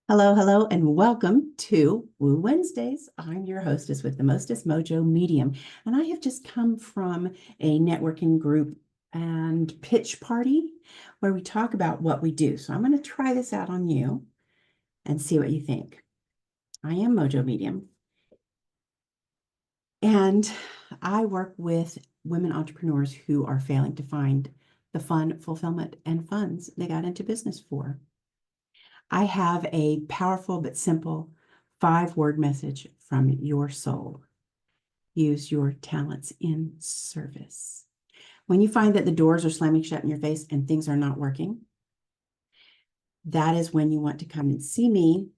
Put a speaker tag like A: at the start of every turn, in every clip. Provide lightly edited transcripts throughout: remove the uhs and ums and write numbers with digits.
A: Hello, hello, and welcome to Woo Wednesdays. I'm your hostess with the mostest MoJo Medium, and I have just come from a networking group and pitch party where we talk about what we do. So I'm going to try this out on you and see what you think. I am MoJo Medium, and I work with women entrepreneurs who are failing to find the fun, fulfillment, and funds they got into business for. I have a powerful but simple 5-word message from your soul. Use your talents in service. When you find that the doors are slamming shut in your face and things are not working, that is when you want to come and see me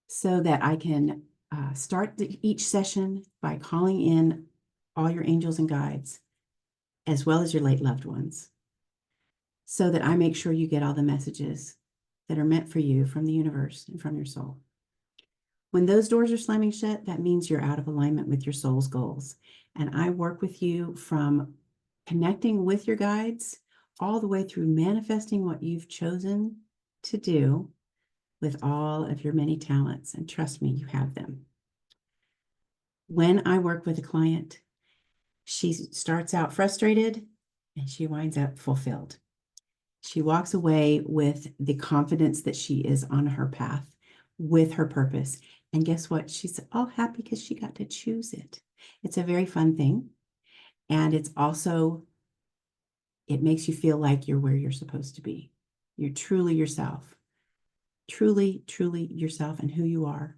A: so that I can start each session by calling in all your angels and guides, as well as your late loved ones, so that I make sure you get all the messages that are meant for you from the universe and from your soul. When those doors are slamming shut, that means you're out of alignment with your soul's goals. And I work with you from connecting with your guides all the way through manifesting what you've chosen to do with all of your many talents. And trust me, you have them. When I work with a client, she starts out frustrated and she winds up fulfilled. She walks away with the confidence that she is on her path with her purpose. And guess what? She's all happy because she got to choose it. It's a very fun thing. And it's also, it makes you feel like you're where you're supposed to be. You're truly yourself, truly, truly yourself and who you are.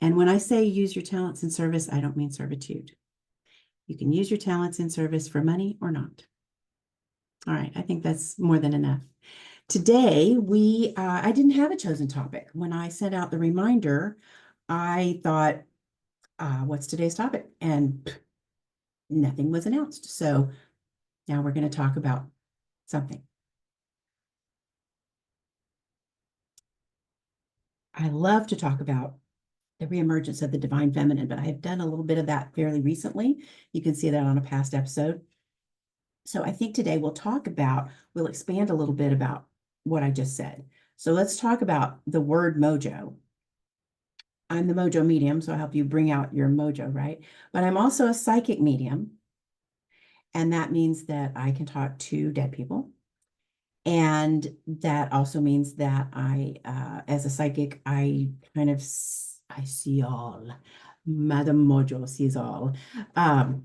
A: And when I say use your talents in service, I don't mean servitude. You can use your talents in service for money or not. All right, I think that's more than enough. Today, I didn't have a chosen topic. When I sent out the reminder, I thought, what's today's topic? And nothing was announced. So now we're going to talk about something. I love to talk about the reemergence of the divine feminine, but I have done a little bit of that fairly recently. You can see that on a past episode. So I think today we'll expand a little bit about what I just said. So let's talk about the word mojo. I'm the MoJo medium, so I help you bring out your mojo, right? But I'm also a psychic medium. And that means that I can talk to dead people. And that also means that as a psychic, I see all. Madame Mojo sees all.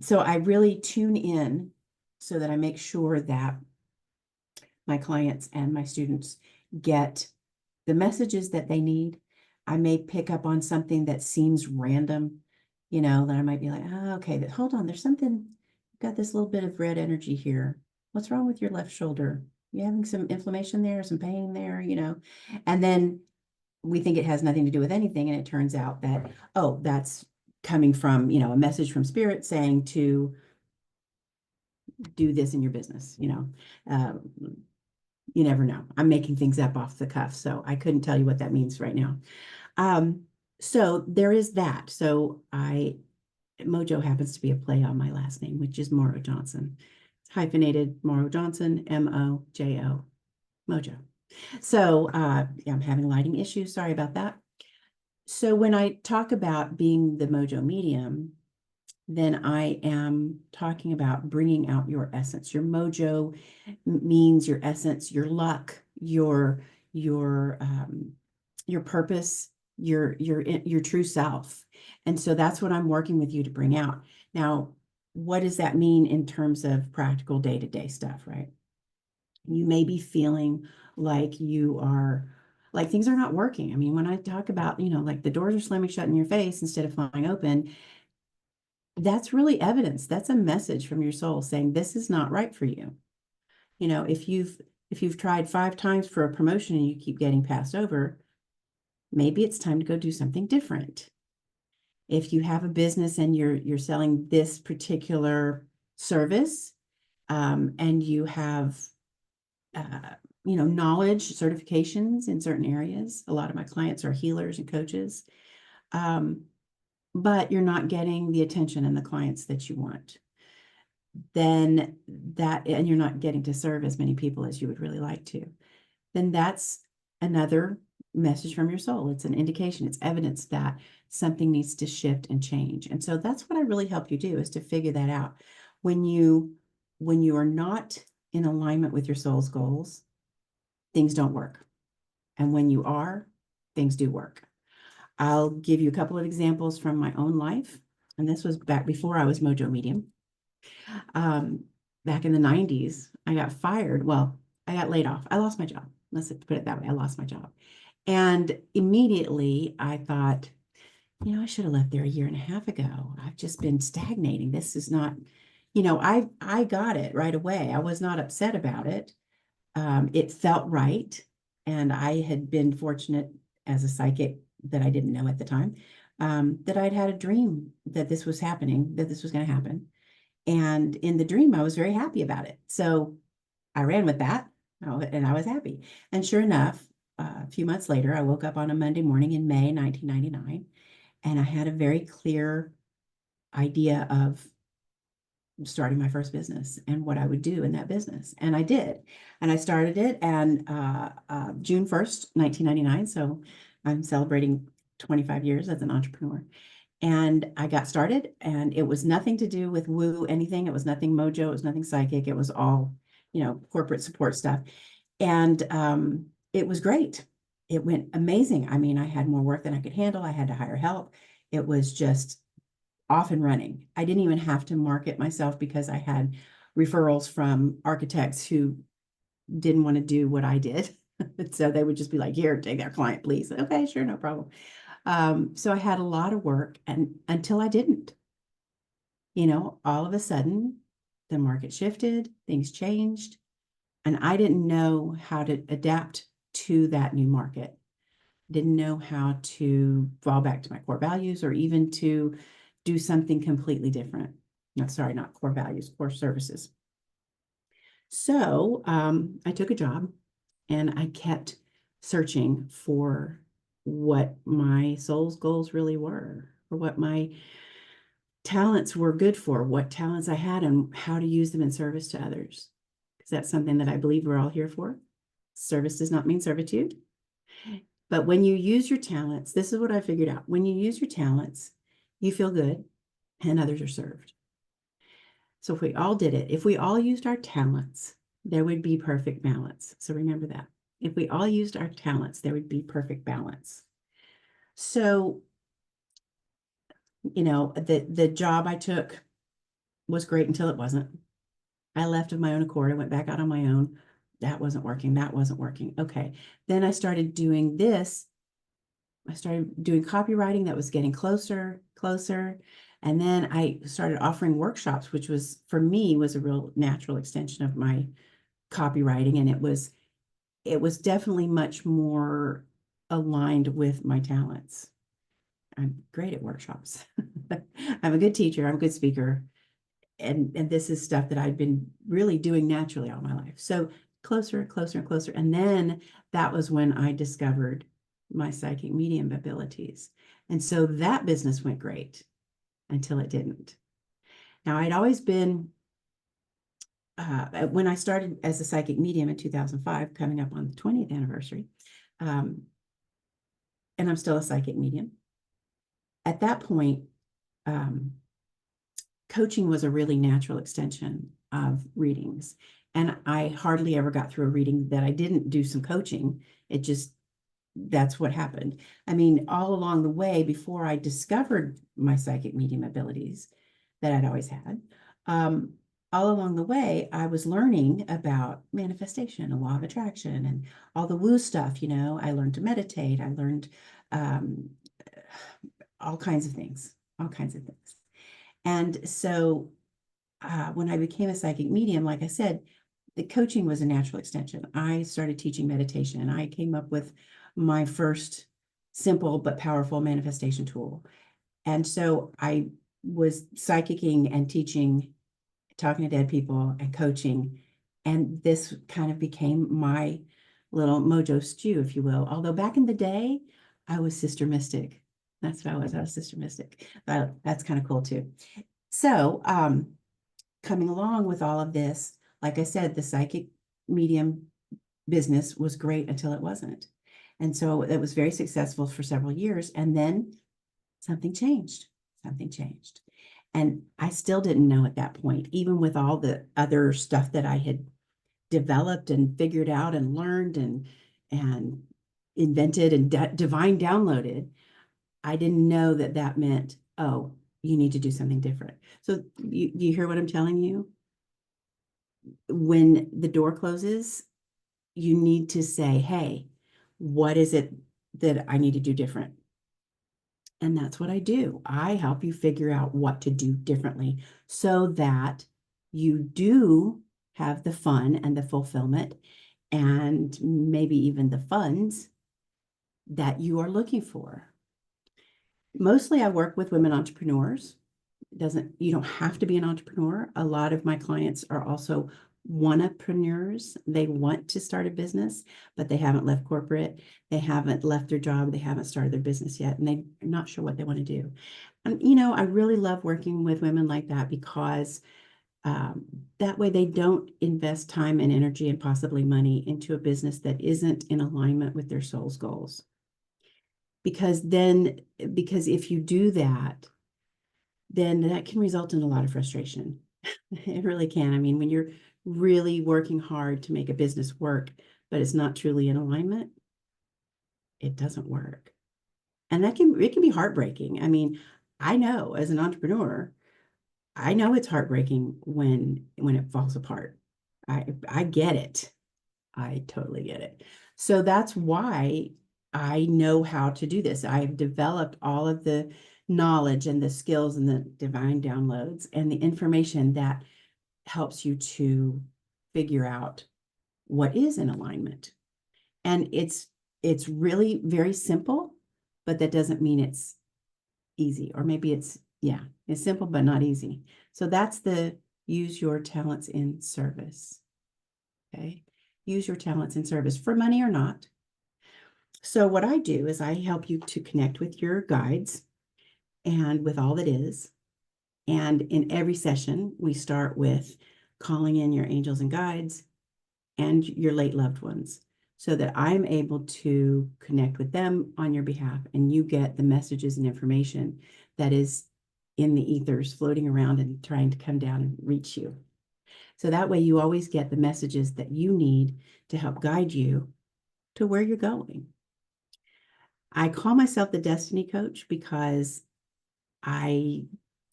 A: So I really tune in so that I make sure that my clients and my students get the messages that they need. I may pick up on something that seems random, that I might be like, oh, okay, hold on, there's something, got this little bit of red energy here. What's wrong with your left shoulder? You having some inflammation there, some pain there, and then we think it has nothing to do with anything. And it turns out that, oh, that's coming from, a message from spirit saying to do this in your business, you never know. I'm making things up off the cuff, so I couldn't tell you what that means right now. So there is that. So MoJo happens to be a play on my last name, which is Morrow Johnson. It's hyphenated Morrow Johnson, MoJo, MoJo. So I'm having lighting issues. Sorry about that. So when I talk about being the MoJo medium, then I am talking about bringing out your essence. Your mojo means your essence, your luck, your purpose, your true self. And so that's what I'm working with you to bring out. Now, what does that mean in terms of practical day-to-day stuff, right? You may be feeling like like things are not working. I mean, when I talk about, like the doors are slamming shut in your face instead of flying open, that's really evidence. That's a message from your soul saying this is not right for you. If you've tried 5 times for a promotion and you keep getting passed over, maybe it's time to go do something different. If you have a business and you're selling this particular service, and you have knowledge, certifications in certain areas. A lot of my clients are healers and coaches. But you're not getting the attention and the clients that you want, and you're not getting to serve as many people as you would really like to, then that's another message from your soul. It's an indication, it's evidence that something needs to shift and change. And so that's what I really help you do, is to figure that out. When you are not in alignment with your soul's goals, things don't work. And when you are, things do work. I'll give you a couple of examples from my own life. And this was back before I was MoJo Medium. Back in the 90s, I got fired. Well, I got laid off. I lost my job. Let's put it that way. I lost my job. And immediately I thought, I should have left there a year and a half ago. I've just been stagnating. This is not, I got it right away. I was not upset about it. It felt right. And I had been fortunate as a psychic that I didn't know at the time, that I'd had a dream that this was happening, that this was going to happen. And in the dream, I was very happy about it. So I ran with that, and I was happy. And sure enough, a few months later, I woke up on a Monday morning in May 1999, and I had a very clear idea of starting my first business and what I would do in that business. And I did. And I started it and June 1st, 1999. So I'm celebrating 25 years as an entrepreneur. And I got started, and it was nothing to do with woo anything. It was nothing MoJo. It was nothing psychic. It was all, corporate support stuff. And it was great. It went amazing. I mean, I had more work than I could handle. I had to hire help. It was just off and running. I didn't even have to market myself because I had referrals from architects who didn't want to do what I did. So they would just be like, here, take that client, please. Okay, sure, no problem. So I had a lot of work, and until I didn't, all of a sudden the market shifted, things changed, and I didn't know how to adapt to that new market. Didn't know how to fall back to my core values, or even to do something completely different. No, sorry, not core values, core services. So I took a job, and I kept searching for what my soul's goals really were, or what my talents were good for, what talents I had, and how to use them in service to others. Because that's something that I believe we're all here for. Service does not mean servitude. But when you use your talents, this is what I figured out. When you use your talents, you feel good and others are served. So if we all did it, if we all used our talents, there would be perfect balance. So remember that. If we all used our talents, there would be perfect balance. So, the job I took was great until it wasn't. I left of my own accord. I went back out on my own. That wasn't working. That wasn't working. Okay. Then I started doing this. I started doing copywriting that was getting closer. And then I started offering workshops, which was, for me, was a real natural extension of my copywriting. And it was definitely much more aligned with my talents. I'm great at workshops. I'm a good teacher. I'm a good speaker. And this is stuff that I've been really doing naturally all my life. So closer and closer. And then that was when I discovered my psychic medium abilities. And so that business went great until it didn't. Now, I'd always been, when I started as a psychic medium in 2005, coming up on the 20th anniversary, and I'm still a psychic medium. At that point, coaching was a really natural extension of readings. And I hardly ever got through a reading that I didn't do some coaching. That's what happened. I mean, all along the way, before I discovered my psychic medium abilities that I'd always had, all along the way, I was learning about manifestation, a law of attraction, and all the woo stuff. I learned to meditate. I learned all kinds of things. And so when I became a psychic medium, like I said, the coaching was a natural extension. I started teaching meditation, and I came up with my first simple but powerful manifestation tool. And so I was psychicking and teaching, talking to dead people and coaching. And this kind of became my little MoJo stew, if you will. Although back in the day, I was Sister Mystic. That's what I was. I was Sister Mystic. That's kind of cool too. So coming along with all of this, like I said, the psychic medium business was great until it wasn't. And so it was very successful for several years. And then something changed. Something changed. And I still didn't know at that point, even with all the other stuff that I had developed and figured out and learned and invented and divine downloaded, I didn't know that that meant, oh, you need to do something different. So you hear what I'm telling you? When the door closes, you need to say, hey, what is it that I need to do different? And that's what I do. I help you figure out what to do differently so that you do have the fun and the fulfillment and maybe even the funds that you are looking for. Mostly I work with women entrepreneurs. You don't have to be an entrepreneur. A lot of my clients are also one-upreneurs. They want to start a business, but they haven't left corporate. They haven't left their job. They haven't started their business yet, and they're not sure what they want to do. And, I really love working with women like that because that way they don't invest time and energy and possibly money into a business that isn't in alignment with their soul's goals. Because if you do that, then that can result in a lot of frustration. It really can. I mean, when you're really working hard to make a business work, but it's not truly in alignment, it doesn't work. And it can be heartbreaking. I mean, I know as an entrepreneur, I know it's heartbreaking when it falls apart. I get it. I totally get it. So that's why I know how to do this. I've developed all of the knowledge and the skills and the divine downloads and the information that helps you to figure out what is in alignment. And it's really very simple, but that doesn't mean it's easy. Or maybe it's simple, but not easy. So that's the use your talents in service. Okay. Use your talents in service for money or not. So what I do is I help you to connect with your guides and with all that is. And in every session, we start with calling in your angels and guides and your late loved ones so that I'm able to connect with them on your behalf and you get the messages and information that is in the ethers floating around and trying to come down and reach you. So that way you always get the messages that you need to help guide you to where you're going. I call myself the Destiny Coach because I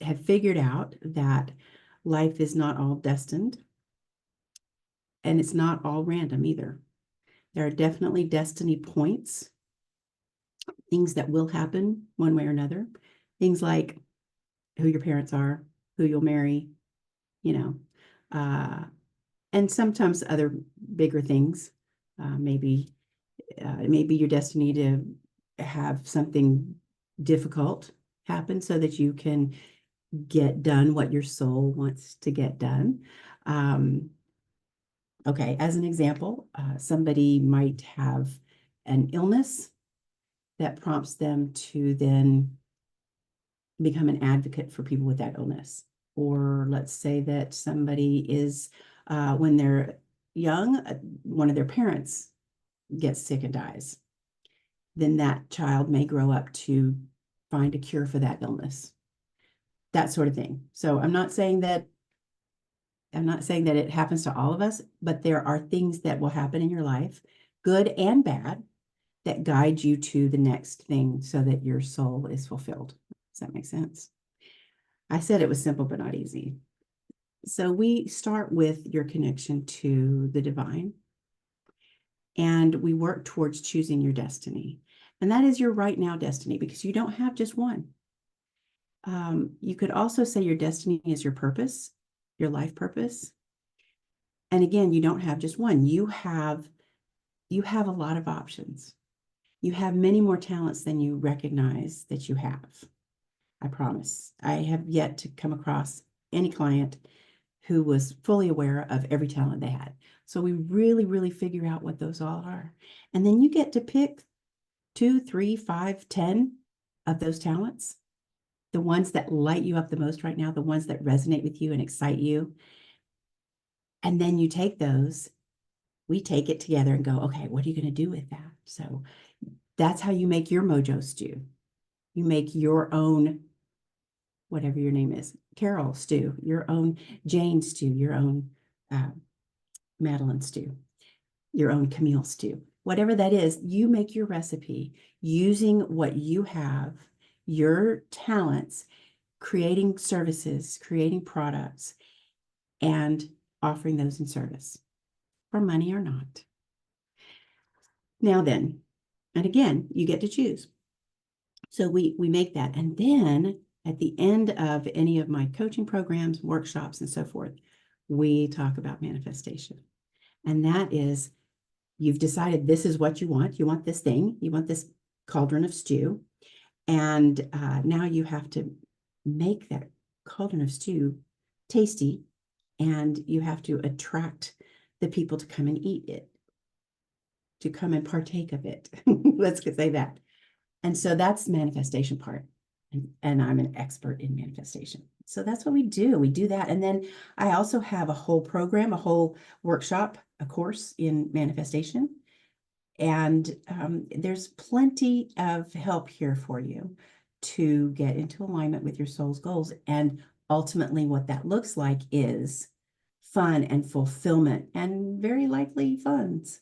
A: have figured out that life is not all destined and it's not all random either. There are definitely destiny points, things that will happen one way or another, things like who your parents are, who you'll marry, and sometimes other bigger things. Maybe your destiny to have something difficult happen so that you can get done what your soul wants to get done. Okay, as an example, somebody might have an illness that prompts them to then become an advocate for people with that illness. Or let's say that somebody is, when they're young, one of their parents gets sick and dies. Then that child may grow up to find a cure for that illness. That sort of thing. So I'm not saying that it happens to all of us, but there are things that will happen in your life, good and bad, that guide you to the next thing so that your soul is fulfilled. Does that make sense? I said it was simple, but not easy. So we start with your connection to the divine, and we work towards choosing your destiny. And that is your right now destiny, because you don't have just one. You could also say your destiny is your purpose, your life purpose. And again, you don't have just one. You have a lot of options. You have many more talents than you recognize that you have. I promise. I have yet to come across any client who was fully aware of every talent they had. So we really, really figure out what those all are. And then you get to pick 2, 3, 5, 10 of those talents, the ones that light you up the most right now, the ones that resonate with you and excite you. And then you take those we take it together and go, okay, what are you going to do with that? So that's how you make your MoJo stew. You make your own, whatever your name is, Carol stew, your own Jane stew, your own Madeline stew, your own Camille stew. Whatever that is, you make your recipe using what you have, your talents, creating services, creating products, and offering those in service, for money or not. Now then, and again, you get to choose. So we make that. And then at the end of any of my coaching programs, workshops, and so forth, we talk about manifestation. And that is, you've decided this is what you want. You want this thing. You want this cauldron of stew. And now you have to make that cauldron of stew tasty, and you have to attract the people to come and eat it, to come and partake of it. Let's say that. And so that's the manifestation part. And I'm an expert in manifestation. So that's what we do. We do that. And then I also have a whole program, a whole workshop, a course in manifestation. And there's plenty of help here for you to get into alignment with your soul's goals. And ultimately, what that looks like is fun and fulfillment, and very likely funds,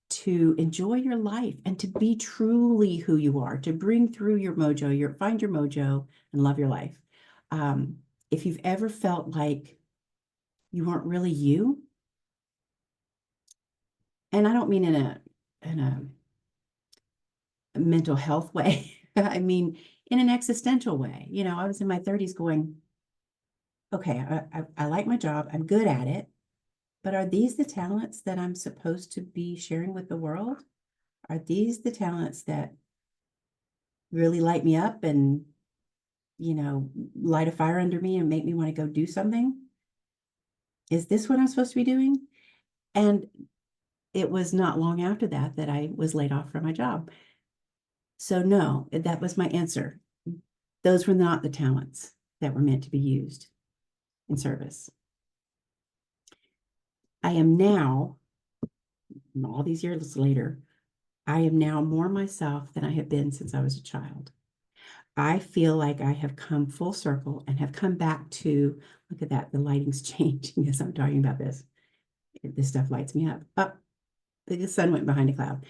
A: to enjoy your life and to be truly who you are, to bring through your MoJo, find your MoJo and love your life. If you've ever felt like you weren't really you, and I don't mean in a mental health way, I mean in an existential way. You know, I was in my 30s going, okay, I like my job, I'm good at it, but are these the talents that I'm supposed to be sharing with the world? Are these the talents that really light me up and, you know, light a fire under me and make me want to go do something? Is this what I'm supposed to be doing? And it was not long after that that I was laid off from my job. So no, that was my answer. Those were not the talents that were meant to be used in service. I am now, all these years later, I am now more myself than I have been since I was a child. I feel like I have come full circle and have come back to, look at that, the lighting's changing as I'm talking about this. This stuff lights me up. Oh, the sun went behind a cloud.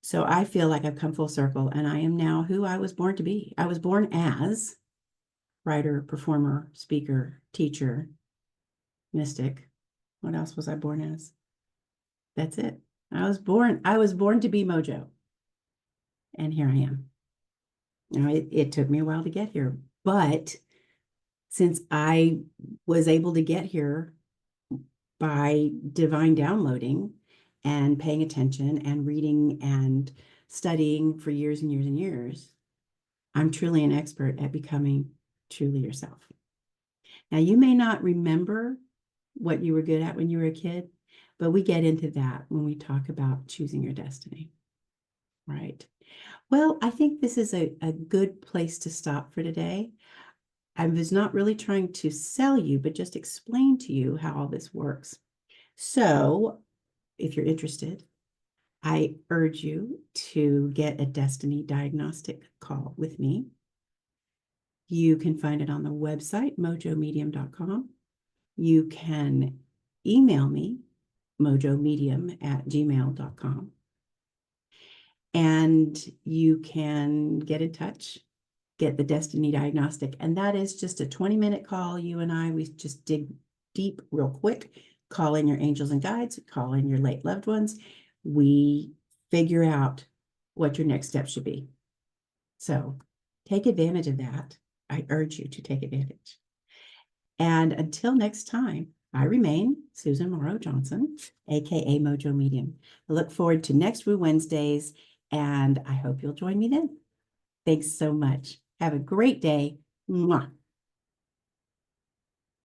A: So I feel like I've come full circle, and I am now who I was born to be. I was born as writer, performer, speaker, teacher, mystic. What else was I born as? That's it. I was born to be MoJo. And here I am. Now, it took me a while to get here, but since I was able to get here by divine downloading and paying attention and reading and studying for years and years and years, I'm truly an expert at becoming truly yourself. Now, you may not remember what you were good at when you were a kid, but we get into that when we talk about choosing your destiny, right? Well, I think this is a good place to stop for today. I was not really trying to sell you, but just explain to you how all this works. So if you're interested, I urge you to get a destiny diagnostic call with me. You can find it on the website, mojomedium.com. You can email me, mojomedium@gmail.com. And you can get in touch, get the destiny diagnostic. And that is just a 20-minute call. You and I, we just dig deep real quick, call in your angels and guides, call in your late loved ones. We figure out what your next step should be. So take advantage of that. I urge you to take advantage. And until next time, I remain Susan Morrow Johnson, aka MoJo Medium. I look forward to next Woo Wednesdays, and I hope you'll join me then. Thanks so much. Have a great day. Mwah.